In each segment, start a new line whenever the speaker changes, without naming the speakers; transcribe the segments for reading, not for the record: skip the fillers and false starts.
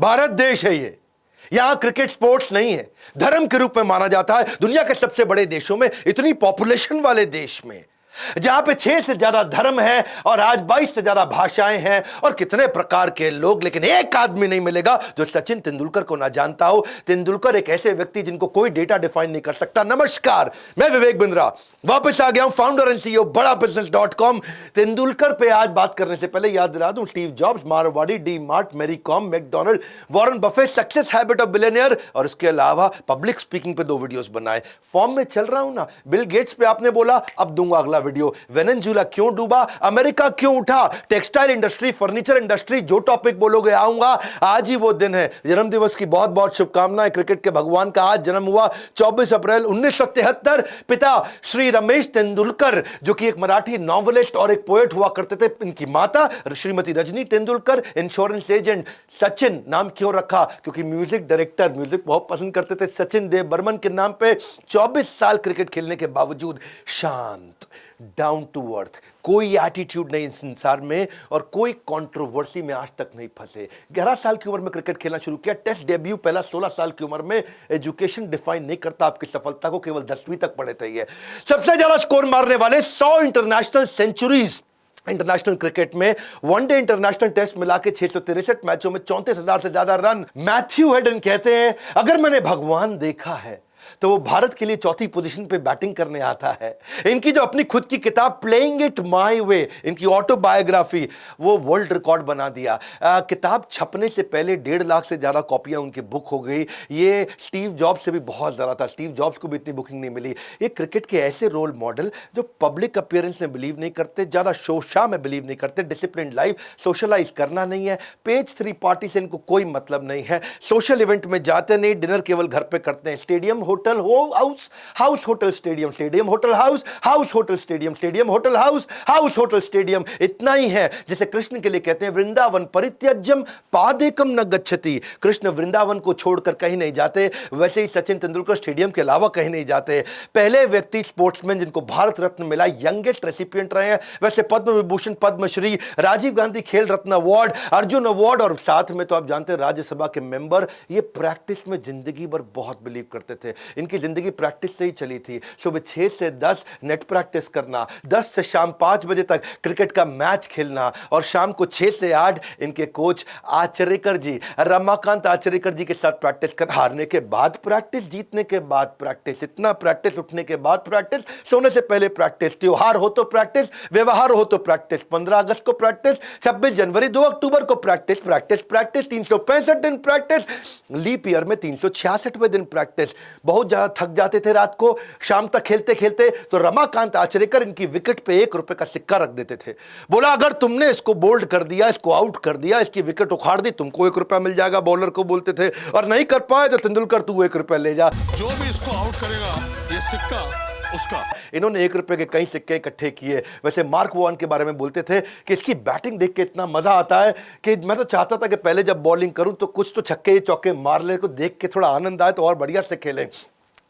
भारत देश है ये, यहां क्रिकेट स्पोर्ट्स नहीं है, धर्म के रूप में माना जाता है। दुनिया के सबसे बड़े देशों में, इतनी पॉपुलेशन वाले देश में, जहां पे 6 से ज्यादा धर्म है और आज 22 से ज्यादा भाषाएं हैं और कितने प्रकार के लोग, लेकिन एक आदमी नहीं मिलेगा जो सचिन तेंदुलकर को ना जानता हो। तेंदुलकर एक ऐसे व्यक्ति जिनको कोई डेटा डिफाइन नहीं कर सकता। नमस्कार, मैं विवेक बिंद्रा वापस आ गया हूं, फाउंडर एंड सीईओ बड़ाबिजनेस.com। तेंदुलकर पे आज बात करने से पहले याद दिला दूं, Steve Jobs, Marwari, D Mart, Mary Kom, McDonald, Warren Buffett, success habit of billionaire और इसके अलावा पब्लिक स्पीकिंग पे 2 वीडियोस बनाए। फॉर्म में चल रहा हूं ना। बिल गेट्स पे आपने बोला, अब दूंगा अगला वीडियो। वेनेजुएला क्यों डूबा, अमेरिका क्यों उठा, टेक्सटाइल इंडस्ट्री, फर्नीचर इंडस्ट्री, जो टॉपिक बोलोगे आऊंगा। आज ही वो दिन है। जन्मदिवस की बहुत बहुत शुभकामनाएं। क्रिकेट के भगवान का आज जन्म हुआ 24 अप्रैल 1973। पिता श्री रमेश तेंदुलकर, जो कि एक मराठी नॉवेलिस्ट और एक पोएट हुआ करते थे। इनकी माता श्रीमती रजनी तेंदुलकर, इंश्योरेंस एजेंट। सचिन नाम क्यों रखा, क्योंकि म्यूजिक डायरेक्टर, म्यूजिक बहुत पसंद करते थे। सचिन देव बर्मन के नाम पे 24 साल क्रिकेट खेलने के बावजूद शांत, डाउन टू अर्थ, कोई एटीट्यूड नहीं इस संसार में और कोई कंट्रोवर्सी में आज तक नहीं फंसे। 11 साल की उम्र में क्रिकेट खेलना शुरू किया। टेस्ट डेब्यू पहला 16 साल की उम्र में। एजुकेशन डिफाइन नहीं करता आपकी सफलता को, केवल 10वीं तक पढ़े थे। ये सबसे ज्यादा स्कोर मारने वाले 100 इंटरनेशनल सेंचुरीज इंटरनेशनल क्रिकेट में, वनडे इंटरनेशनल टेस्ट मिला के 663 मैचों में 34,000 से ज्यादा रन। मैथ्यू हेडन कहते हैं, अगर मैंने भगवान देखा है तो वो भारत के लिए 4थी पोजीशन पे बैटिंग करने आता है। इनकी जो अपनी खुद की किताब प्लेइंग इट माय वे, इनकी ऑटोबायोग्राफी, वो वर्ल्ड रिकॉर्ड बना दिया। किताब छपने से पहले 1.5 लाख से ज्यादा कॉपियां उनकी बुक हो गई। ये स्टीव जॉब्स से भी बहुत ज्यादा था। स्टीव जॉब्स को भी इतनी बुकिंग नहीं मिली। ये क्रिकेट के ऐसे रोल मॉडल जो पब्लिक अपीयरेंस में बिलीव नहीं करते, ज्यादा शो शाह में बिलीव नहीं करते, डिसिप्लिन लाइफ, सोशलाइज करना नहीं है, पेज 3 पार्टी से इनको कोई मतलब नहीं है, सोशल इवेंट में जाते नहीं, डिनर केवल घर पे करते हैं। Stadium hotel house, house hotel stadium, stadium hotel house, house hotel stadium, stadium hotel house, house hotel stadium. इतना ही है जैसे कृष्ण के लिए कहते हैं वृंदावन परित्यज्यम पादेकम न गच्छति। कृष्ण वृंदावन को छोड़कर कहीं नहीं जाते, वैसे ही सचिन तेंदुलकर स्टेडियम के अलावा कहीं नहीं जाते। पहले व्यक्ति स्पोर्ट्समैन जिनको भारत रत्न मिला, यंगेस्ट रेसिपिएंट रहे हैं। वैसे पद्म विभूषण, पद्मश्री, राजीव गांधी खेल रत्न अवार्ड, अर्जुन अवार्ड और साथ में तो आप जानते हैं राज्यसभा के मेंबर। ये प्रैक्टिस में जिंदगी भर बहुत बिलीव करते थे। इनकी जिंदगी प्रैक्टिस से ही चली थी। सुबह 6 से 10 नेट प्रैक्टिस करना, 10 से शाम 5 बजे तक क्रिकेट का मैच खेलना और शाम को 6 से 8 इनके कोच आचरेकर जी, रमाकांत आचरेकर जी के साथ प्रैक्टिस कर, हारने के बाद प्रैक्टिस, जीतने के बाद प्रैक्टिस, इतना प्रैक्टिस, उठने के बाद प्रैक्टिस, सोने से पहले प्रैक्टिस, त्योहार हो तो प्रैक्टिस, व्यवहार हो तो प्रैक्टिस, 15 अगस्त को प्रैक्टिस, 26 जनवरी, 2 अक्टूबर को प्रैक्टिस, प्रैक्टिस प्रैक्टिस, 365 दिन प्रैक्टिस, लीप ईयर में 366वें दिन प्रैक्टिस। बहुत ज्यादा थक जाते थे रात को, शाम तक खेलते खेलते, तो रमाकांत आचरेकर इनकी विकेट पे 1 रुपए का सिक्का रख देते थे। बोला अगर तुमने इसको बोल्ड कर दिया, इसको आउट कर दिया, इसकी विकेट उखाड़ दी, तुमको 1 रुपया मिल जाएगा। बॉलर को बोलते थे, और नहीं कर पाए तो तेंदुलकर तू 1 रुपया ले जा,
जो भी इसको आउट करेगा ये सिक्का उसका।
इन्होंने 1 रुपए के कई सिक्के इकट्ठे किए। वैसे मार्क वॉन के बारे में बोलते थे कि इसकी बैटिंग देख के इतना मजा आता है कि मैं तो चाहता था कि पहले जब बॉलिंग करूं तो कुछ तो छक्के चौके मार ले, को देख के थोड़ा आनंद आए तो और बढ़िया से खेलें।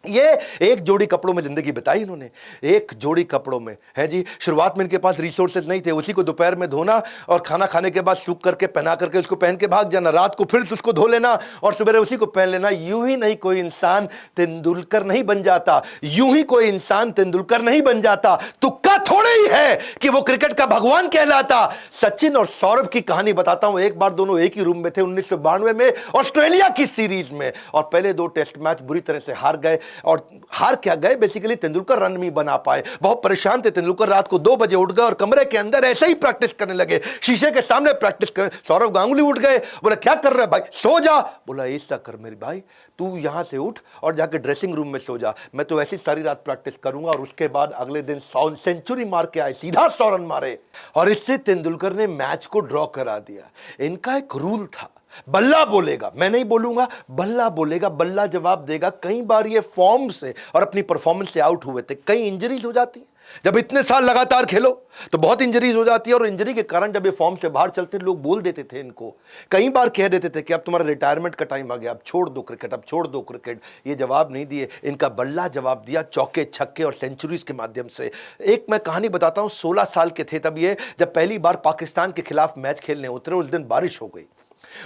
ये एक जोड़ी कपड़ों में जिंदगी बिताई इन्होंने, एक जोड़ी कपड़ों में है जी। शुरुआत में इनके पास रिसोर्सेज नहीं थे, उसी को दोपहर में धोना और खाना खाने के बाद सूख करके पहना करके उसको पहन के भाग जाना, रात को फिर उसको धो लेना और सुबह उसी को पहन लेना। यूं ही नहीं कोई इंसान तेंदुलकर नहीं बन जाता, यूं ही कोई इंसान तेंदुलकर नहीं बन जाता। तुक्का थोड़े ही है कि वो क्रिकेट का भगवान कहलाता। सचिन और सौरभ की कहानी बताता हूं। एक बार दोनों एक ही रूम में थे 1992 में ऑस्ट्रेलिया की सीरीज में, और पहले 2 टेस्ट मैच बुरी तरह से हार गए। और हार क्या गए, बेसिकली तेंदुलकर रन नहीं बना पाए। बहुत परेशान थे तेंदुलकर, रात को 2 बजे उठ गए और कमरे के अंदर ऐसे ही प्रैक्टिस करने लगे, शीशे के सामने प्रैक्टिस कर। सौरभ गांगुली उठ गए, बोला क्या कर रहा है भाई, सो जा। बोला ऐसा कर मेरे भाई, तू यहां से उठ और जाके ड्रेसिंग रूम में सो जा, मैं तो ऐसी सारी रात प्रैक्टिस करूंगा। और उसके बाद अगले दिन 100 सेंचुरी मार के आए, सीधा 100 रन मारे और इससे तेंदुलकर ने मैच को ड्रॉ करा दिया। इनका एक रूल था, बल्ला बोलेगा, मैं नहीं बोलूंगा, बल्ला बोलेगा, बल्ला जवाब देगा। कई बार ये फॉर्म से और अपनी परफॉर्मेंस से आउट हुए थे, कई इंजरीज हो जाती है। जब इतने साल लगातार खेलो तो बहुत इंजरीज हो जाती है, और इंजरी के कारण जब ये फॉर्म से बाहर चलते लोग बोल देते थे इनको, कई बार कह देते थे कि अब तुम्हारा रिटायरमेंट का टाइम आ गया, अब छोड़ दो क्रिकेट, अब छोड़ दो क्रिकेट। ये जवाब नहीं दिए, इनका बल्ला जवाब दिया चौके छक्के और सेंचुरीज के माध्यम से। एक मैं कहानी बताता हूं, 16 साल के थे तब ये, जब पहली बार पाकिस्तान के खिलाफ मैच खेलने उतरे, उस दिन बारिश हो गई।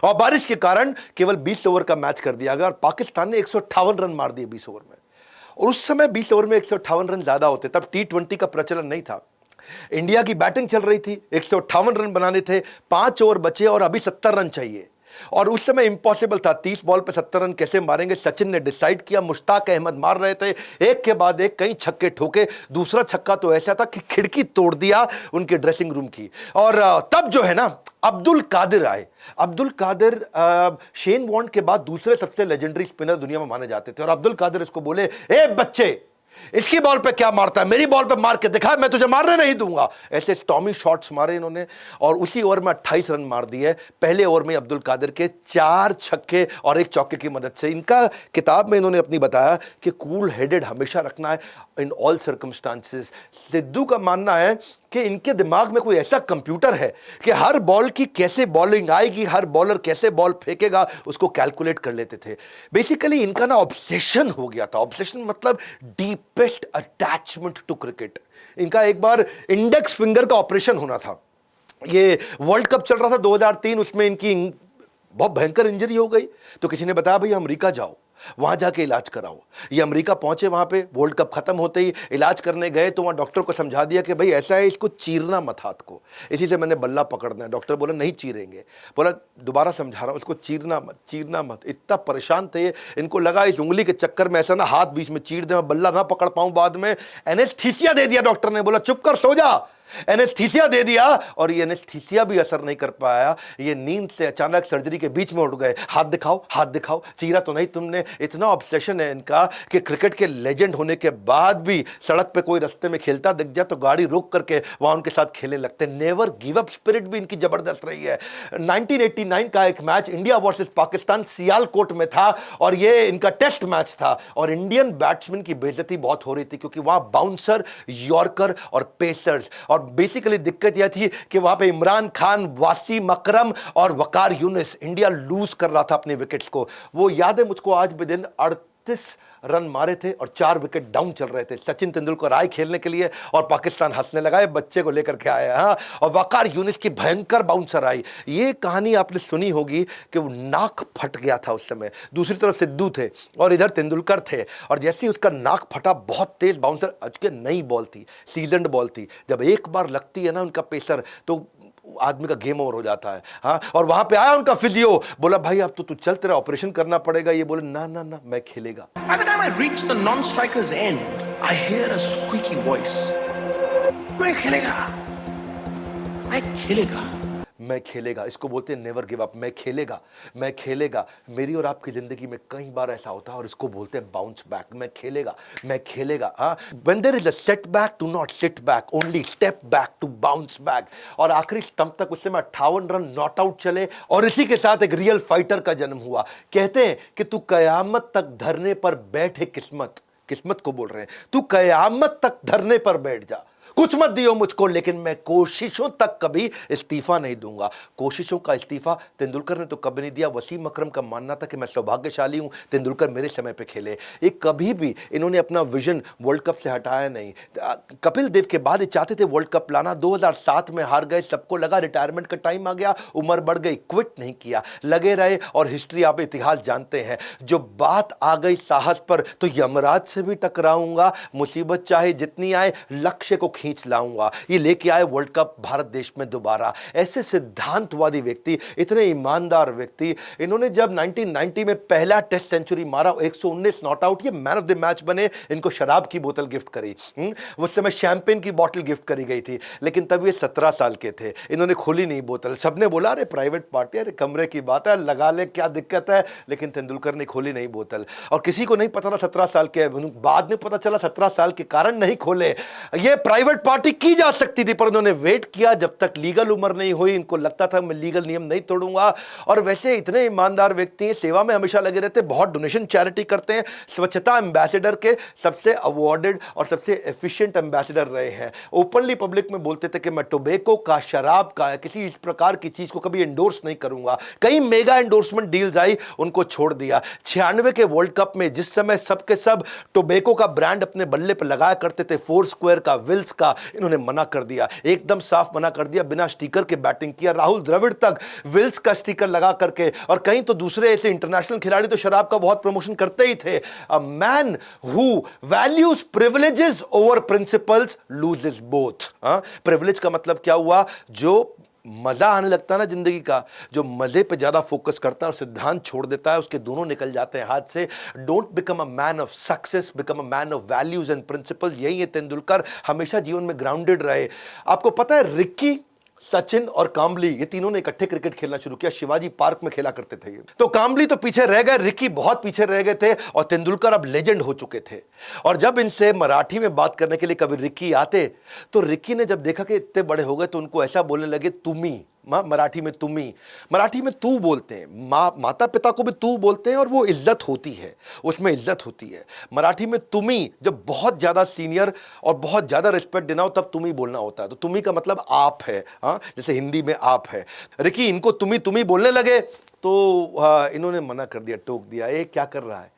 और बारिश के कारण केवल 20 ओवर का मैच कर दिया गया और पाकिस्तान ने 158 रन मार दिए 20 ओवर में। और उस समय 20 ओवर में 158 रन ज्यादा होते, तब T20 का प्रचलन नहीं था। इंडिया की बैटिंग चल रही थी, 158 रन बनाने थे, 5 ओवर बचे और अभी 70 रन चाहिए। और उस समय इंपॉसिबल था, 30 बॉल पे 70 रन कैसे मारेंगे। सचिन ने डिसाइड किया, मुश्ताक अहमद मार रहे थे, एक के बाद एक कई छक्के ठोके। दूसरा छक्का तो ऐसा था कि खिड़की तोड़ दिया उनके ड्रेसिंग रूम की। और तब जो है ना, अब्दुल कादिर आए। अब्दुल कादिर शेन वॉर्न के बाद दूसरे सबसे लेजेंडरी स्पिनर दुनिया में माने जाते थे। और अब्दुल कादिर इसको बोले, ए बच्चे, इसकी बॉल पे क्या मारता है, मेरी बॉल पे मार के दिखा, मैं तुझे मारने नहीं दूंगा। ऐसे स्टॉमी शॉट्स मारे इन्होंने और उसी ओवर में 28 रन मार दिए। पहले ओवर में अब्दुल कादिर के 4 छक्के और 1 चौके की मदद से। इनका किताब में इन्होंने अपनी बताया कि कूल हेडेड हमेशा रखना है इन ऑल सर्कमस्टांसेस। सिद्धू का मानना है कि इनके दिमाग में कोई ऐसा कंप्यूटर है कि हर बॉल की कैसे बॉलिंग आएगी, हर बॉलर कैसे बॉल फेंकेगा, उसको कैलकुलेट कर लेते थे। बेसिकली इनका ना ऑब्सेशन हो गया था। ऑब्सेशन मतलब डीपेस्ट अटैचमेंट टू क्रिकेट। इनका एक बार इंडेक्स फिंगर का ऑपरेशन होना था। ये वर्ल्ड कप चल रहा था 2003, उसमें इनकी बहुत भयंकर इंजरी हो गई। तो किसी ने बताया, भाई अमेरिका जाओ, वहां जाके इलाज कराओ। ये अमेरिका पहुंचे, वहां पे वर्ल्ड कप खत्म होते ही इलाज करने गए तो वहां डॉक्टर को समझा दिया कि भाई ऐसा है, इसको चीरना मत हाथ को, इसी से मैंने बल्ला पकड़ना है। डॉक्टर बोला नहीं चीरेंगे। बोला दोबारा समझा रहा हूं, इसको चीरना मत, चीरना मत। इतना परेशान थे, इनको लगा इस उंगली के चक्कर में ऐसा ना हाथ बीच में चीर दे, मैं बल्ला ना पकड़ पाऊं बाद में। एनेस्थीसिया दे दिया डॉक्टर ने, बोला चुप कर, सो जा। एनेस्थीसिया दे दिया और ये एनेस्थीसिया भी असर नहीं कर पाया। ये नींद से अचानक सर्जरी के बीच में उठ गए। हाथ दिखाओ, हाथ दिखाओ, चीरा तो नहीं तुमने। इतना ऑब्सेशन है इनका कि क्रिकेट के लेजेंड होने के बाद भी सड़क पे कोई रास्ते में खेलता दिख जाए तो गाड़ी रोक करके वहां उनके साथ खेलने लगते। नेवर गिव अप स्पिरिट भी इनकी जबरदस्त रही है। 1989 का एक match India versus Pakistan Sialkot में था और ये इनका टेस्ट मैच था और इंडियन बैट्समैन की बेइज्जती बहुत हो रही थी क्योंकि वहां बाउंसर, यॉर्कर और पेसर्स। और बेसिकली दिक्कत यह थी कि वहां पे इमरान खान, वासीम अकरम और वकार यूनिस, इंडिया लूज कर रहा था अपने विकेट्स को। वो याद है मुझको आज भी दिन, 38 रन मारे थे और 4 विकेट डाउन चल रहे थे। सचिन तेंदुलकर आए खेलने के लिए और पाकिस्तान हंसने लगा, ये बच्चे को लेकर के आया। हाँ, और वकार यूनिस की भयंकर बाउंसर आई। ये कहानी आपने सुनी होगी कि वो नाक फट गया था उस समय। दूसरी तरफ सिद्धू थे और इधर तेंदुलकर थे और जैसे ही उसका नाक फटा, बहुत तेज बाउंसर, अच्छी नई बॉल थी, सीजन्ड बॉल थी। जब एक बार लगती है ना उनका पेसर तो आदमी का गेम ओवर हो जाता है। हाँ, और वहां पे आया उनका फिजियो, बोला भाई अब तो तू चल, तेरा ऑपरेशन करना पड़ेगा। ये बोले ना ना ना, मैं खेलेगा।
By the time I reach the non-striker's end, I hear a squeaky voice. मैं खेलेगा, मैं खेलेगा,
मैं खेलेगा। इसको बोलते हैं नेवर गिव अप। मैं खेलेगा, मैं खेलेगा। मेरी और आपकी जिंदगी में कई बार ऐसा होता है और इसको बोलते हैं बाउंस बैक। मैं खेलेगा, मैं खेलेगा। हाँ, when there is a setback, do not sit back, only step back to bounce back। और आखिरी स्टंप तक उस समय 58 रन नॉट आउट चले और इसी के साथ एक रियल फाइटर का जन्म हुआ। कहते हैं कि तू कयामत तक धरने पर बैठ है, किस्मत को बोल रहे हैं, तू कयामत तक धरने पर बैठ जा, कुछ मत दियो मुझको, लेकिन मैं कोशिशों तक कभी इस्तीफा नहीं दूंगा। कोशिशों का इस्तीफा तेंदुलकर ने तो कभी नहीं दिया। वसीम अकरम का मानना था कि मैं सौभाग्यशाली हूं, तेंदुलकर मेरे समय पे खेले। ये कभी भी इन्होंने अपना विजन वर्ल्ड कप से हटाया नहीं। कपिल देव के बाद ये चाहते थे वर्ल्ड कप लाना, 2007 में हार गए, सबको लगा रिटायरमेंट का टाइम आ गया, उम्र बढ़ गई, क्विट नहीं किया, लगे रहे और हिस्ट्री आप इतिहास जानते हैं। जो बात आ गई साहस पर तो यमराज से भी टकराऊंगा, मुसीबत चाहे जितनी आए, लक्ष्य को खींच लाऊंगा। ये लेके आए वर्ल्ड कप भारत देश में दोबारा। ऐसे सिद्धांतवादी व्यक्ति, इतने ईमानदार व्यक्ति, इन्होंने जब 1990 में पहला टेस्ट सेंचुरी मारा, 119 नॉट आउट, ये मैन ऑफ द मैच बने। इनको शराब की बोतल गिफ्ट करी, उस समय शैंपेन की बोतल गिफ्ट करी गई थी, लेकिन तब ये 17 साल के थे। इन्होंने खोली नहीं बोतल। सबने बोला अरे प्राइवेट पार्टी, अरे कमरे की बात है, लगा ले, क्या दिक्कत है, लेकिन तेंदुलकर ने खोली नहीं बोतल। और किसी को नहीं पता था 17 साल के, बाद में पता चला 17 साल के कारण नहीं खोले। ये प्राइवेट पार्टी की जा सकती थी पर उन्होंने वेट किया जब तक लीगल उम्र नहीं हुई। इनको लगता था मैं लीगल नियम नहीं तोड़ूंगा। और वैसे इतने ईमानदार व्यक्ति हैं, सेवा में हमेशा लगे रहते, बहुत डोनेशन चैरिटी करते हैं, स्वच्छता एम्बेसडर के सबसे अवार्डेड और सबसे एफिशिएंट एम्बेसडर रहे हैं। ओपनली पब्लिक में बोलते थे कि मैं टोबैको का, शराब का, किसी इस प्रकार की चीज को कभी एंडोर्स नहीं करूंगा। कई मेगा एंडोर्समेंट डील्स आई, उनको छोड़ दिया। 96 के वर्ल्ड कप में जिस समय सबके सब टोबैको का ब्रांड अपने बल्ले पर लगाया करते थे, फोर स्क्वायर का, विल्स का, का इन्होंने मना कर दिया, एकदम साफ मना कर दिया, बिना स्टिकर के बैटिंग किया। राहुल द्रविड़ तक विल्स का स्टिकर लगा करके, और कहीं तो दूसरे ऐसे इंटरनेशनल खिलाड़ी तो शराब का बहुत प्रमोशन करते ही थे। A man who values privileges over principles loses both. Privilege का मतलब क्या हुआ? जो मजा आने लगता है ना जिंदगी का, जो मजे पे ज्यादा फोकस करता है और सिद्धांत छोड़ देता है, उसके दोनों निकल जाते हैं हाथ से। Don't become a man of success, become a man of values and principle. यही है तेंदुलकर, हमेशा जीवन में ग्राउंडेड रहे। आपको पता है रिक्की, सचिन और काम्बली, ये तीनों ने इकट्ठे क्रिकेट खेलना शुरू किया। शिवाजी पार्क में खेला करते थे ये। तो काम्बली तो पीछे रह गए, रिक्की बहुत पीछे रह गए थे, और तेंदुलकर अब लेजेंड हो चुके थे। और जब इनसे मराठी में बात करने के लिए कभी रिक्की आते, तो रिक्की ने जब देखा कि इतने बड़े हो गए, तो उनको ऐसा बोलने लगे, तुम्ही। मराठी में तुम्ही, मराठी में तू बोलते हैं। माता पिता को भी तू बोलते हैं, और वो इज्जत होती है, उसमें इज्जत होती है। मराठी में तुम्ही, जब बहुत ज्यादा सीनियर और बहुत ज्यादा रिस्पेक्ट देना हो तब तुम्ही बोलना होता है। तो तुम्ही का मतलब आप है, जैसे हिंदी में आप है। रिकी इनको तुम्ही तुम्ही बोलने लगे, तो इन्होंने मना कर दिया, टोक दिया, ये क्या कर रहा है,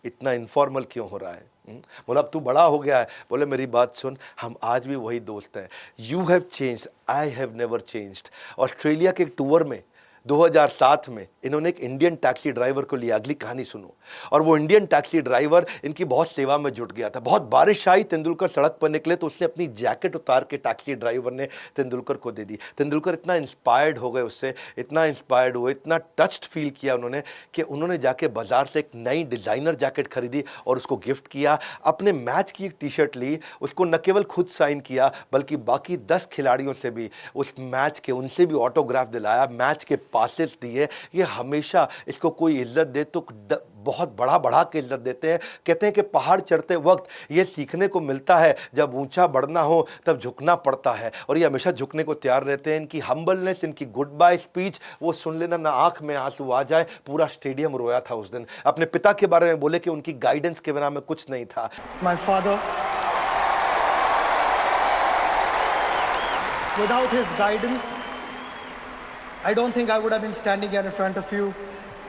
इतना इनफॉर्मल क्यों हो रहा है? बोला अब तू बड़ा हो गया है। बोले मेरी बात सुन, हम आज भी वही दोस्त हैं। You have changed, I have never changed. Australia के एक टूर में 2007 में इन्होंने एक इंडियन टैक्सी ड्राइवर को लिया। अगली कहानी सुनो। और वो इंडियन टैक्सी ड्राइवर इनकी बहुत सेवा में जुट गया था। बहुत बारिश आई, तेंदुलकर सड़क पर निकले, तो उसने अपनी जैकेट उतार के टैक्सी ड्राइवर ने तेंदुलकर को दे दी। तेंदुलकर इतना इंस्पायर्ड हो गए उससे, इतना इंस्पायर्ड हुए, इतना टच्ड फील किया उन्होंने, कि उन्होंने जाके बाजार से एक नई डिज़ाइनर जैकेट खरीदी और उसको गिफ्ट किया। अपने मैच की एक टी शर्ट ली, उसको न केवल खुद साइन किया, बल्कि बाकी 10 खिलाड़ियों से भी उस मैच के, उनसे भी ऑटोग्राफ दिलाया, मैच के पासेस दिए। ये हमेशा, इसको कोई इज्जत दे तो बहुत बढ़ा के इज्जत देते हैं। कहते हैं कि पहाड़ चढ़ते वक्त ये सीखने को मिलता है, जब ऊंचा बढ़ना हो तब झुकना पड़ता है, और ये हमेशा झुकने को तैयार रहते हैं। इनकी हम्बलनेस, इनकी गुड बाय स्पीच, वो सुन लेना, ना आंख में आंसू आ जाए। पूरा स्टेडियम रोया था उस दिन। अपने पिता के बारे में बोले कि उनकी गाइडेंस के बिना में कुछ नहीं था।
My father, without his guidance, I don't think I would have been standing here in front of you.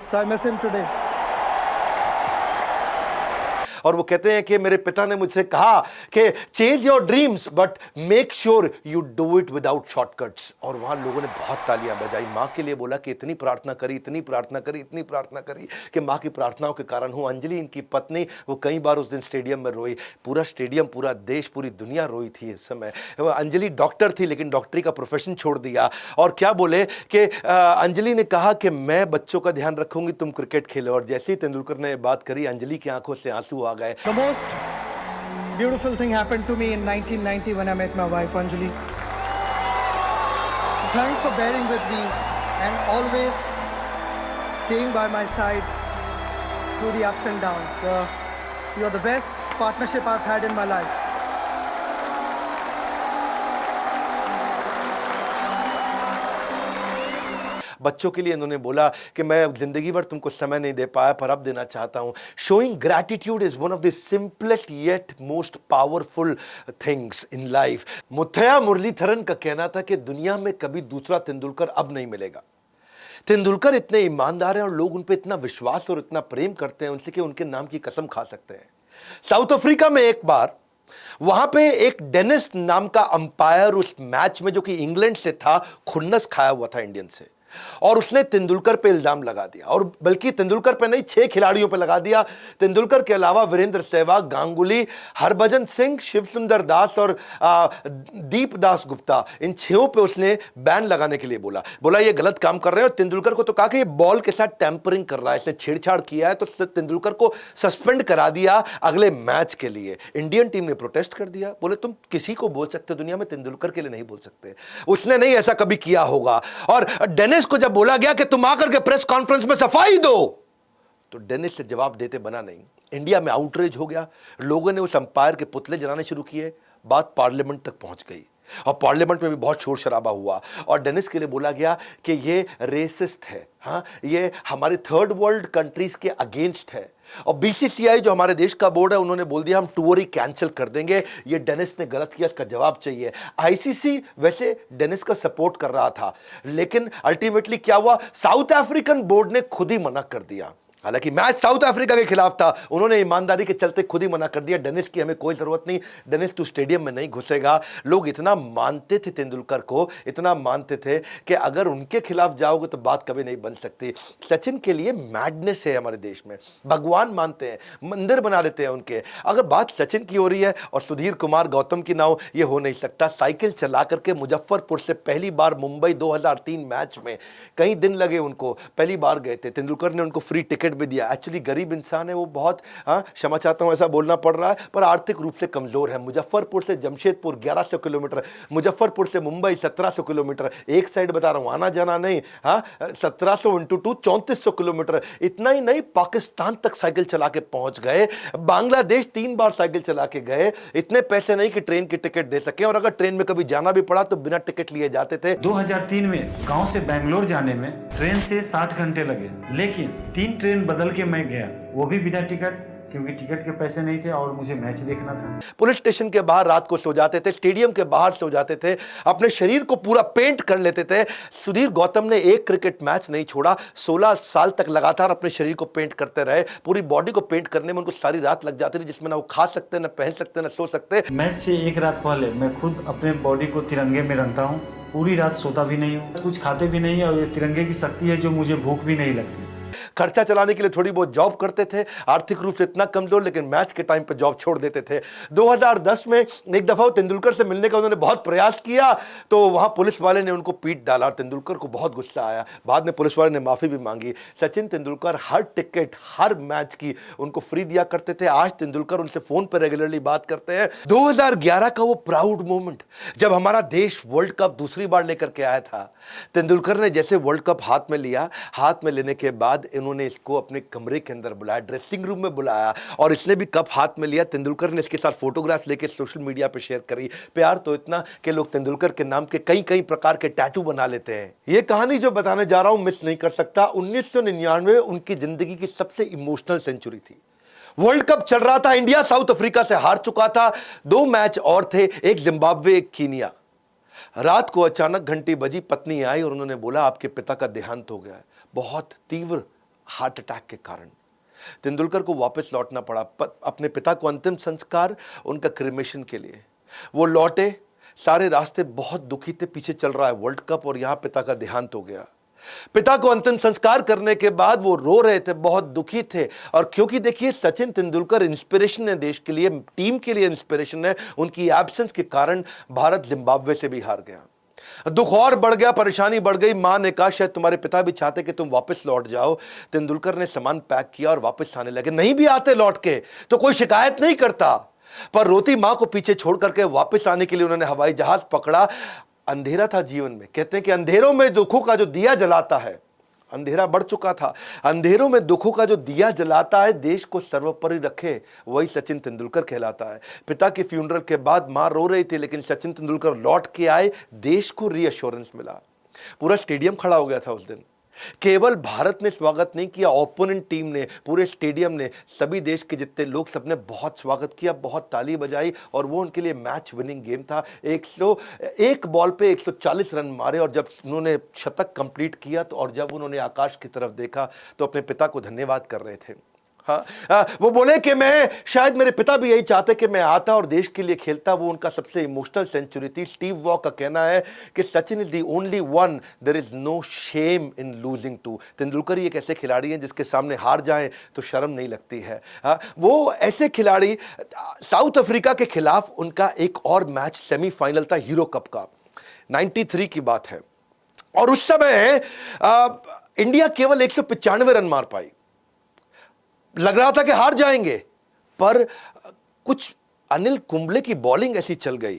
So I miss him today.
और वो कहते हैं कि मेरे पिता ने मुझसे कहा कि chase your dreams but make sure you do it without shortcuts. और वहां लोगों ने बहुत तालियां बजाई। मां के लिए बोला कि इतनी प्रार्थना करी, इतनी प्रार्थना करी, इतनी प्रार्थना करी कि मां की प्रार्थनाओं के कारण हूं। अंजलि इनकी पत्नी, वो कई बार उस दिन स्टेडियम में रोई। पूरा स्टेडियम, पूरा देश, पूरी दुनिया रोई थी इस समय। अंजलि डॉक्टर थी, लेकिन डॉक्टरी का प्रोफेशन छोड़ दिया। और क्या बोले कि अंजलि ने कहा कि मैं बच्चों का ध्यान रखूंगी, तुम क्रिकेट खेलो। और जैसे ही तेंदुलकर ने बात करी, अंजलि की आंखों से आंसू आ गए।
The most beautiful thing happened to me in 1990 when I met my wife Anjali. So thanks for bearing with me and always staying by my side through the ups and downs. You are the best partnership I've had in my life.
बच्चों के लिए इन्होंने बोला कि मैं जिंदगी भर तुमको समय नहीं दे पाया, पर अब देना चाहता हूं। Showing gratitude is one of the simplest yet most powerful things in life. Muttiah Muralitharan का कहना था कि दुनिया में कभी दूसरा तेंदुलकर अब नहीं मिलेगा। तेंदुलकर इतने ईमानदार हैं और लोग उन पर इतना विश्वास और इतना प्रेम करते हैं उनसे कि उनके नाम की कसम खा सकते हैं। साउथ अफ्रीका में एक बार वहां पे एक डेनिस नाम का अंपायर उस मैच में, जो कि इंग्लैंड से था, खुन्नस खाया हुआ था इंडियन से, और उसने तेंदुलकर पे इल्जाम लगा दिया। और बल्कि तेंदुलकर पे नहीं, 6 खिलाड़ियों पे लगा दिया। तेंदुलकर के अलावा वीरेंद्र सहवाग, गांगुली, हरभजन सिंह, शिव सुंदर दास और दीप दास गुप्ता, इन 6 पे उसने बैन लगाने के लिए बोला ये गलत काम कर रहे हैं। और तेंदुलकर को तो कहा कि ये बॉल के साथ टैंपरिंग कर रहा है, इसने छेड़छाड़ किया है। तो तेंदुलकर को सस्पेंड करा दिया अगले मैच के लिए। इंडियन टीम ने प्रोटेस्ट कर दिया, बोले तुम किसी को बोल सकते हो दुनिया में, तेंदुलकर के लिए नहीं बोल सकते। उसने नहीं ऐसा कभी किया होगा। और डेनिस को जब बोला गया कि तुम आकर के प्रेस कॉन्फ्रेंस में सफाई दो, तो डेनिस से जवाब देते बना नहीं। इंडिया में आउटरीच हो गया, लोगों ने उस अंपायर के पुतले जलाने शुरू किए। बात पार्लियामेंट तक पहुंच गई और पार्लियामेंट में भी बहुत शोर शराबा हुआ। और डेनिस के लिए बोला गया कि ये रेसिस्ट है, ये हमारे थर्ड वर्ल्ड कंट्रीज के अगेंस्ट है। और बीसीसीआई जो हमारे देश का बोर्ड है, उन्होंने बोल दिया हम टूर ही कैंसिल कर देंगे। ये डेनिस ने गलत किया, इसका जवाब चाहिए। आईसीसी वैसे डेनिस का सपोर्ट कर रहा था, लेकिन अल्टीमेटली क्या हुआ, साउथ अफ्रीकन बोर्ड ने खुद ही मना कर दिया। हालांकि मैच साउथ अफ्रीका के खिलाफ था, उन्होंने ईमानदारी के चलते खुद ही मना कर दिया, डेनिस की हमें कोई जरूरत नहीं, डेनिस तू स्टेडियम में नहीं घुसेगा। लोग इतना मानते थे तेंदुलकर को, इतना मानते थे कि अगर उनके खिलाफ जाओगे तो बात कभी नहीं बन सकती। सचिन के लिए मैडनेस है, हमारे देश में भगवान मानते हैं, मंदिर बना देते हैं उनके। अगर बात सचिन की हो रही है और सुधीर कुमार गौतम की ना हो, ये हो नहीं सकता। साइकिल चला करके मुजफ्फरपुर से पहली बार मुंबई 2003 मैच में, कई दिन लगे उनको, पहली बार गए थे। तेंदुलकर ने उनको फ्री टिकट भी दिया। एक्चुअली गरीब इंसान है वो, बहुत क्षमा चाहता हूं ऐसा बोलना पड़ रहा है, पर आर्थिक रूप से कमजोर है। मुजफ्फरपुर से जमशेदपुर 1100 किलोमीटर, मुजफ्फरपुर से मुंबई 1700 किलोमीटर, एक साइड बता रहा हूं, आना जाना नहीं, 1700 × 2 3400 किलोमीटर। इतना ही नहीं, पाकिस्तान तक साइकिल चला के पहुंच गए, बांग्लादेश 3 बार साइकिल चला के गए। इतने पैसे नहीं कि ट्रेन की टिकट दे सके, और अगर ट्रेन में कभी जाना भी पड़ा तो बिना टिकट लिए जाते थे।
2003 में गांव से बेंगलोर जाने में ट्रेन से 60 घंटे लगे, लेकिन 3 ट्रेन बदल के मैं गया, वो भी बिना टिकट, क्योंकि टिकट के पैसे नहीं थे और मुझे मैच देखना था।
पुलिस स्टेशन के बाहर रात को सो जाते थे, स्टेडियम के बाहर सो जाते थे, अपने शरीर को पूरा पेंट कर लेते थे। सुधीर गौतम ने एक क्रिकेट मैच नहीं छोड़ा, 16 साल तक लगातार अपने शरीर को पेंट करते रहे। पूरी बॉडी को पेंट करने में उनको सारी रात लग जाती थी, जिसमें ना वो खा सकते, ना पहन सकते, ना सो सकते।
मैच से एक रात पहले मैं खुद अपने बॉडी को तिरंगे में रंगता हूँ, पूरी रात सोता भी नहीं हूँ, कुछ खाते भी नहीं, और ये तिरंगे की शक्ति है जो मुझे भूख भी नहीं लगती।
खर्चा चलाने के लिए थोड़ी बहुत जॉब करते थे, आर्थिक रूप से इतना कमजोर, लेकिन मैच के टाइम पे जॉब छोड़ देते थे। 2010 में एक दफा तेंदुलकर से मिलने का उन्होंने बहुत प्रयास किया, तो वहां पुलिस वाले ने उनको पीट डाला और तेंदुलकर को बहुत गुस्सा आया। बाद में पुलिस वाले ने माफी भी मांगी। सचिन तेंदुलकर हर टिकट, हर मैच की उनको फ्री दिया करते थे। आज तेंदुलकर उनसे फोन पर रेगुलरली बात करते हैं। 2011 का वो प्राउड मोमेंट जब हमारा देश वर्ल्ड कप दूसरी बार लेकर के आया था, तेंदुलकर ने जैसे वर्ल्ड कप हाथ में लिया, हाथ में लेने के बाद इन्होंने इसको अपने कमरे के अंदर बुलाया, ड्रेसिंग रूम में बुलाया, और इसने भी कप हाथ में लिया। तेंदुलकर ने इसके साथ फोटोग्राफ लेके सोशल मीडिया पे शेयर करी। प्यार तो इतना कि लोग तेंदुलकर के नाम के कई कई प्रकार के टैटू बना लेते हैं। ये कहानी जो बताने जा रहा हूं मिस नहीं कर सकता। 1999 उनकी जिंदगी की सबसे इमोशनल सेंचुरी थी। वर्ल्ड कप चल रहा था, इंडिया साउथ अफ्रीका से हार चुका था, 2 मैच और थे, एक जिम्बाब्वे एक कीनिया। रात को अचानक घंटी बजी, पत्नी आई और उन्होंने बोला आपके पिता का देहांत हो गया है, बहुत तीव्र हार्ट अटैक के कारण। तेंदुलकर को वापस लौटना पड़ा अपने पिता को अंतिम संस्कार, उनका क्रिमेशन के लिए। वो लौटे, सारे रास्ते बहुत दुखी थे, पीछे चल रहा है वर्ल्ड कप और यहां पिता का देहांत हो गया। पिता को अंतिम संस्कार करने के बाद वो रो रहे थे, बहुत दुखी थे। और क्योंकि देखिए सचिन तेंदुलकर इंस्पिरेशन है देश के लिए, टीम के लिए इंस्पिरेशन है, उनकी एब्सेंस के कारण भारत जिम्बाब्वे से भी हार गया। दुख और बढ़ गया, परेशानी बढ़ गई। मां ने कहा शायद तुम्हारे पिता भी चाहते कि तुम वापस लौट जाओ। तेंदुलकर ने सामान पैक किया और वापस आने लगे। नहीं भी आते लौट के तो कोई शिकायत नहीं करता, पर रोती मां को पीछे छोड़ करके वापस आने के लिए उन्होंने हवाई जहाज पकड़ा। अंधेरा था जीवन में, कहते हैं कि अंधेरों में दुखों का जो दिया जलाता है, अंधेरा बढ़ चुका था, अंधेरों में दुखों का जो दिया जलाता है, देश को सर्वोपरि रखे, वही सचिन तेंदुलकर कहलाता है। पिता के फ्यूनरल के बाद मां रो रही थी, लेकिन सचिन तेंदुलकर लौट के आए, देश को रीअश्योरेंस मिला। पूरा स्टेडियम खड़ा हो गया था उस दिन। केवल भारत ने स्वागत नहीं किया, ओपोनेंट टीम ने, पूरे स्टेडियम ने, सभी देश के जितने लोग, सबने बहुत स्वागत किया, बहुत ताली बजाई, और वो उनके लिए मैच विनिंग गेम था। 101 बॉल पे 140 रन मारे, और जब उन्होंने शतक कंप्लीट किया तो, और जब उन्होंने आकाश की तरफ देखा तो अपने पिता को धन्यवाद कर रहे थे। वो बोले कि मैं, शायद मेरे पिता भी यही चाहते कि मैं आता और देश के लिए खेलता। वो उनका सबसे इमोशनल सेंचुरी थी। स्टीव वॉ का कहना है कि Sachin is the only one, there is no shame in losing to. Tendulkar ही एक ऐसे खिलाड़ी हैं जिसके सामने हार जाएं तो शर्म नहीं लगती है। वो ऐसे खिलाड़ी, साउथ अफ्रीका के खिलाफ उनका एक और मैच सेमीफाइनल था हीरो कप का, 93 की बात है, और उस समय इंडिया केवल 195 रन मार पाई। लग रहा था कि हार जाएंगे, पर कुछ अनिल कुंबले की बॉलिंग ऐसी चल गई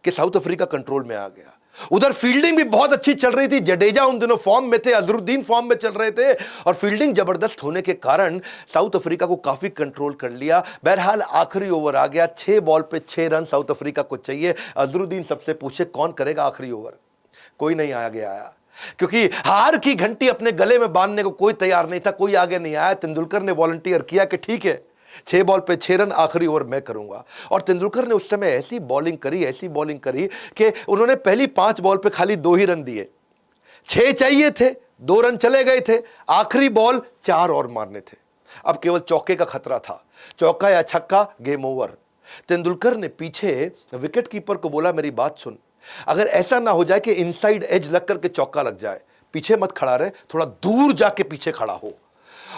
कि साउथ अफ्रीका कंट्रोल में आ गया। उधर फील्डिंग भी बहुत अच्छी चल रही थी, जडेजा उन दिनों फॉर्म में थे, अजरुद्दीन फॉर्म में चल रहे थे, और फील्डिंग जबरदस्त होने के कारण साउथ अफ्रीका को काफी कंट्रोल कर लिया। बहरहाल आखिरी ओवर आ गया, 6 बॉल पे 6 रन साउथ अफ्रीका को चाहिए। अजरुद्दीन सबसे पूछे कौन करेगा आखिरी ओवर, कोई नहीं आया, क्योंकि हार की घंटी अपने गले में बांधने को कोई तैयार नहीं था, कोई आगे नहीं आया। तेंदुलकर ने वॉलंटियर किया कि ठीक है, 6 बॉल पे 6 रन, आखिरी ओवर मैं करूंगा। और तेंदुलकर ने उस समय ऐसी बॉलिंग करी कि उन्होंने पहली 5 बॉल पे खाली 2 ही रन दिए। 6 चाहिए थे, 2 रन चले गए थे, आखिरी बॉल 4 और मारने थे। अब केवल चौके का खतरा था। चौका या छक्का, गेम ओवर। तेंदुलकर ने पीछे विकेट कीपर को बोला, मेरी बात सुन, अगर ऐसा ना हो जाए कि इनसाइड एज लग करके चौका लग जाए, पीछे मत खड़ा रहे, थोड़ा दूर जाके पीछे खड़ा हो।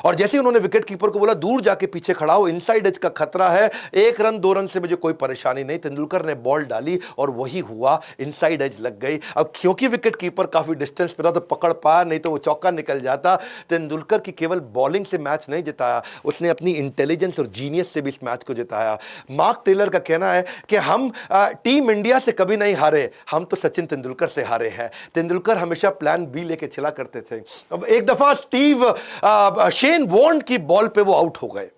और जैसे उन्होंने विकेट कीपर को बोला दूर जाके पीछे खड़ा हो, इनसाइड एज का खतरा है, 1 रन 2 रन से मुझे कोई परेशानी नहीं। तेंदुलकर ने बॉल डाली और वही हुआ, इनसाइड एज लग गई। अब क्योंकि विकेट कीपर काफी डिस्टेंस पे था तो पकड़ पाया, नहीं तो वो चौका निकल जाता। तेंदुलकर की केवल बॉलिंग से मैच नहीं जिताया, उसने अपनी इंटेलिजेंस और जीनियस से भी इस मैच को जिताया। मार्क टेलर का कहना है कि हम टीम इंडिया से कभी नहीं हारे, हम तो सचिन तेंदुलकर से हारे हैं। तेंदुलकर हमेशा प्लान बी लेके चला करते थे। अब एक दफा शेन वॉर्न की बॉल पे वो आउट हो गए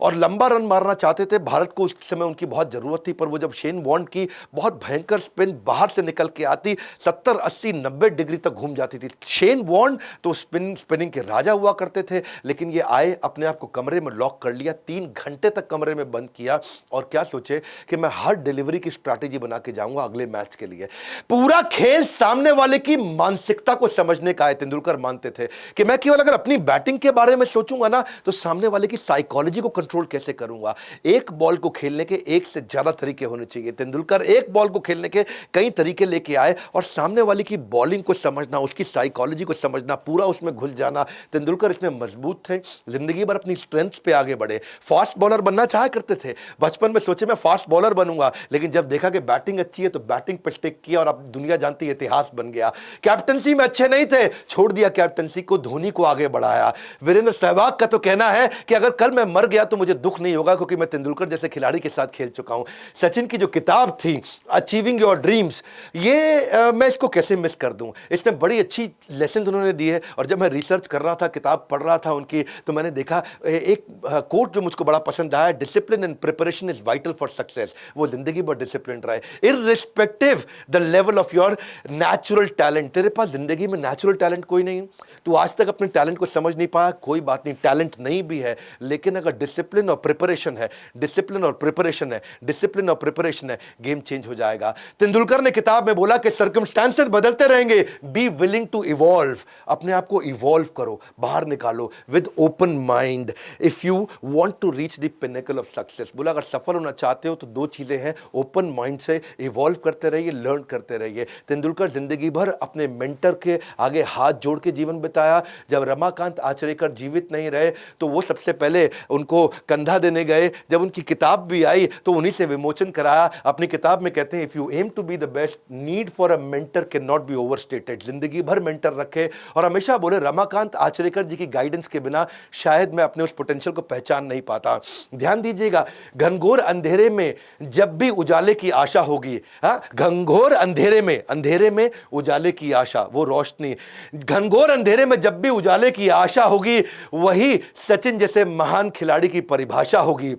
और लंबा रन मारना चाहते थे। भारत को उस समय उनकी बहुत जरूरत थी, पर वो जब शेन वॉर्न की बहुत भयंकर स्पिन बाहर से निकल के आती, 70, 80, 90 डिग्री तक घूम जाती थी। शेन वॉर्न तो स्पिनिंग के राजा हुआ करते थे, लेकिन ये आए, अपने आप को कमरे में लॉक कर लिया, 3 घंटे तक कमरे में बंद किया और क्या सोचे कि मैं हर डिलीवरी की स्ट्रैटेजी बना के जाऊंगा अगले मैच के लिए। पूरा खेल सामने वाले की मानसिकता को समझने का है। तेंदुलकर मानते थे कि मैं केवल अगर अपनी बैटिंग के बारे में सोचूंगा ना तो सामने वाले की साइकोलॉजी को कंट्रोल कैसे करूंगा। एक बॉल को खेलने के 1 से ज्यादा तरीके होने चाहिए। तेंदुलकर एक बॉल को खेलने के कई तरीके लेके आए और सामने वाले की बॉलिंग को समझना, उसकी साइकोलॉजी को समझना, पूरा उसमें घुस जाना। तेंदुलकर इसमें मजबूत थे, जिंदगी भर अपनी स्ट्रेंथ पे आगे बढ़े। फास्ट बॉलर बनना चाहा करते थे, बचपन में सोचे मैं फास्ट बॉलर बनूंगा, लेकिन जब देखा कि बैटिंग अच्छी है तो बैटिंग पर स्टिक किया और अब दुनिया जानती है, इतिहास बन गया। कैप्टनसी में अच्छे नहीं थे, छोड़ दिया कैप्टनसी को, धोनी को आगे बढ़ाया। वीरेंद्र सहवाग का तो कहना है कि अगर कल मैं मर गया तो मुझे दुख नहीं होगा, क्योंकि मैं तेंदुलकर जैसे खिलाड़ी के साथ खेल चुका हूं। सचिन की जो किताब थी अचीविंग योर ड्रीम्स, ये मैं इसको कैसे मिस कर दूं। इसमें बड़ी अच्छी लेसन उन्होंने दी है। और जब मैं रिसर्च कर रहा था, किताब पढ़ रहा था उनकी, तो मैंने देखा एक कोट जो मुझको बड़ा पसंद आया, discipline and preparation is vital for success. वो जिंदगी भर डिसिप्लिन रहे, irrespective the level of your natural talent. तेरे पास जिंदगी में नेचुरल टैलेंट कोई नहीं, तू आज तक अपने टैलेंट को समझ नहीं पाया, कोई बात नहीं, टैलेंट नहीं भी है, लेकिन अगर डिसिप्लिन और प्रिपरेशन है, डिसिप्लिन और प्रिपरेशन है, डिसिप्लिन और प्रिपरेशन है, गेम चेंज हो जाएगा। तेंदुलकर ने किताब में बोला कि सर्कमस्टेंसेस बदलते रहेंगे, बी विलिंग टू इवॉल्व। अपने आप को इवॉल्व करो, बाहर निकालो with open mind if you want to reach the pinnacle of success. बोला अगर सफल होना चाहते हो तो 2 चीजें हैं, ओपन माइंड से इवॉल्व करते रहिए, लर्न करते रहिए। तेंदुलकर जिंदगी भर अपने मेंटर के आगे हाथ जोड़ के जीवन बिताया। जब रमाकांत आचरेकर जीवित नहीं रहे तो वो सबसे पहले उनको कंधा देने गए। जब उनकी किताब भी आई तो उन्हीं से विमोचन कराया। अपनी किताब में कहते हैं if you aim to be the best, need for a mentor can not be overstated. जिंदगी भर मेंटर रखे और हमेशा बोले रमाकांत आचरेकर जी की गाइडेंस के बिना शायद मैं अपने उस पोटेंशियल को पहचान नहीं पाता। ध्यान दीजिएगा, घनघोर अंधेरे में जब भी उजाले की आशा होगी, घनघोर अंधेरे में उजाले की आशा, वो रोशनी, घनघोर अंधेरे में जब भी उजाले की आशा होगी, वही सचिन जैसे महान खिलाड़ी की परिभाषा होगी।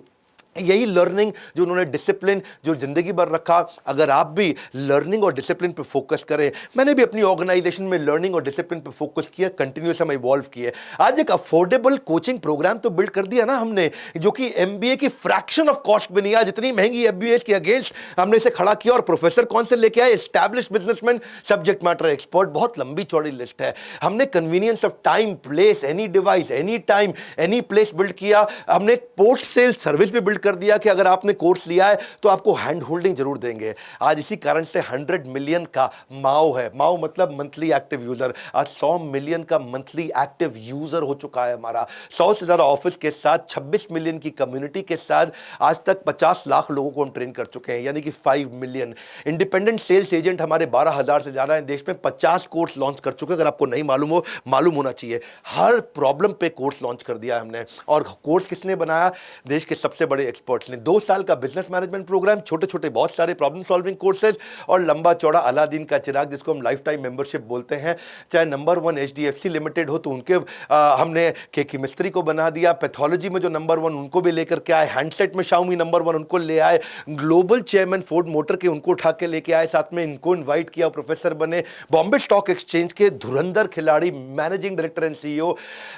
यही लर्निंग जो उन्होंने डिसिप्लिन जो जिंदगी भर रखा, अगर आप भी लर्निंग और डिसिप्लिन पे फोकस करें। मैंने भी अपनी ऑर्गेनाइजेशन में लर्निंग और डिसिप्लिन पे फोकस किया, कंटिन्यूस हम इवॉल्व किए। आज एक अफोर्डेबल कोचिंग प्रोग्राम तो बिल्ड कर दिया ना हमने, जो कि एमबीए की फ्रैक्शन ऑफ कॉस्ट में नहीं। आज इतनी महंगी एमबीए के अगेंस्ट हमने इसे खड़ा किया और प्रोफेसर कौन से लेके आए, established businessman, subject matter expert, बहुत लंबी चौड़ी लिस्ट है। हमने convenience of time, place, any device, any time, any place build किया। हमने पोस्ट सेल सर्विस भी बिल्ड कर दिया कि अगर आपने कोर्स लिया है तो आपको हैंड होल्डिंग जरूर देंगे। आज इसी कारण से 100 मिलियन का माओ है, माओ मतलब मंथली एक्टिव यूजर। आज 100 मिलियन का मंथली एक्टिव यूजर हो चुका है हमारा। 100 से ज्यादा ऑफिस के साथ, 26 मिलियन की कम्युनिटी के साथ आज तक 50 लाख लोगों को हम ट्रेन कर चुके हैं, यानी कि 5 मिलियन। इंडिपेंडेंट सेल्स एजेंट हमारे 12,000 से ज्यादा हैं देश में। 50 कोर्स लॉन्च कर चुके हैं, अगर आपको नहीं मालूम हो, मालूम होना चाहिए। हर प्रॉब्लम पे कोर्स लॉन्च कर दिया हमने। और कोर्स किसने बनाया, देश के सबसे बड़े एक्सपर्ट्स ने। 2 साल का बिजनेस मैनेजमेंट प्रोग्राम, छोटे छोटे बहुत सारे प्रॉब्लम सॉल्विंग कोर्सेज और लंबा चौड़ा अलादीन का चिराग, जिसको हम लाइफ टाइम मेंबरशिप बोलते हैं। चाहे नंबर 1 HDFC लिमिटेड हो तो उनके हमने केमिस्ट्री को बना दिया। पैथोलॉजी में जो नंबर 1 उनको भी लेकर के आए। हैंडसेट में Xiaomi नंबर 1 उनको ले आए। ग्लोबल चेयरमैन फोर्ड मोटर के उनको उठा के लेके आए, साथ में इनको इन्वाइट किया, प्रोफेसर बने। बॉम्बे स्टॉक एक्सचेंज के धुरंधर खिलाड़ी, managing director and CEO।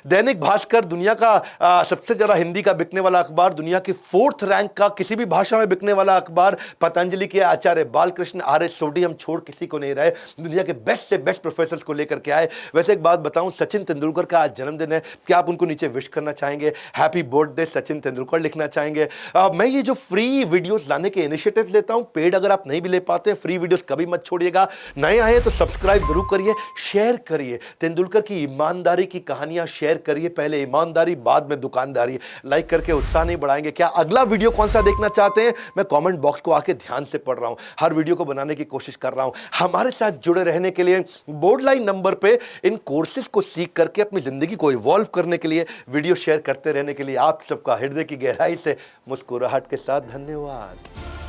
Dainik Bhaskar दुनिया का सबसे ज्यादा हिंदी का बिकने वाला अखबार, दुनिया के 4 4th रैंक का किसी भी भाषा में बिकने वाला अखबार पतंजलि के आचार्य बालकृष्ण आर्य सोडी हम छोड़ किसी को नहीं रहे, दुनिया के बेस्ट से बेस्ट प्रोफेसर्स को लेकर के आए। वैसे एक बात बताऊं, सचिन तेंदुलकर का आज जन्मदिन है, क्या आप उनको नीचे विश करना चाहेंगे? हैप्पी बर्थडे सचिन तेंदुलकर लिखना चाहेंगे? मैं ये जो फ्री वीडियोस लाने के इनिशिएटिव्स लेता हूं, पेड अगर आप नहीं भी ले पाते, फ्री वीडियोस कभी मत छोड़िएगा। नए आए तो सब्सक्राइब जरूर करिए, शेयर करिए, तेंदुलकर की ईमानदारी की कहानियां शेयर करिए, पहले ईमानदारी बाद में दुकानदारी। लाइक करके उत्साह नहीं बढ़ाएंगे? क्या अगला वीडियो कौन सा देखना चाहते हैं? मैं कमेंट बॉक्स को आके ध्यान से पढ़ रहा हूं, हर वीडियो को बनाने की कोशिश कर रहा हूं। हमारे साथ जुड़े रहने के लिए बोर्ड लाइन नंबर पे इन कोर्सेज को सीख करके अपनी जिंदगी को इवॉल्व करने के लिए, वीडियो शेयर करते रहने के लिए आप सबका हृदय की गहराई से मुस्कुराहट के साथ धन्यवाद।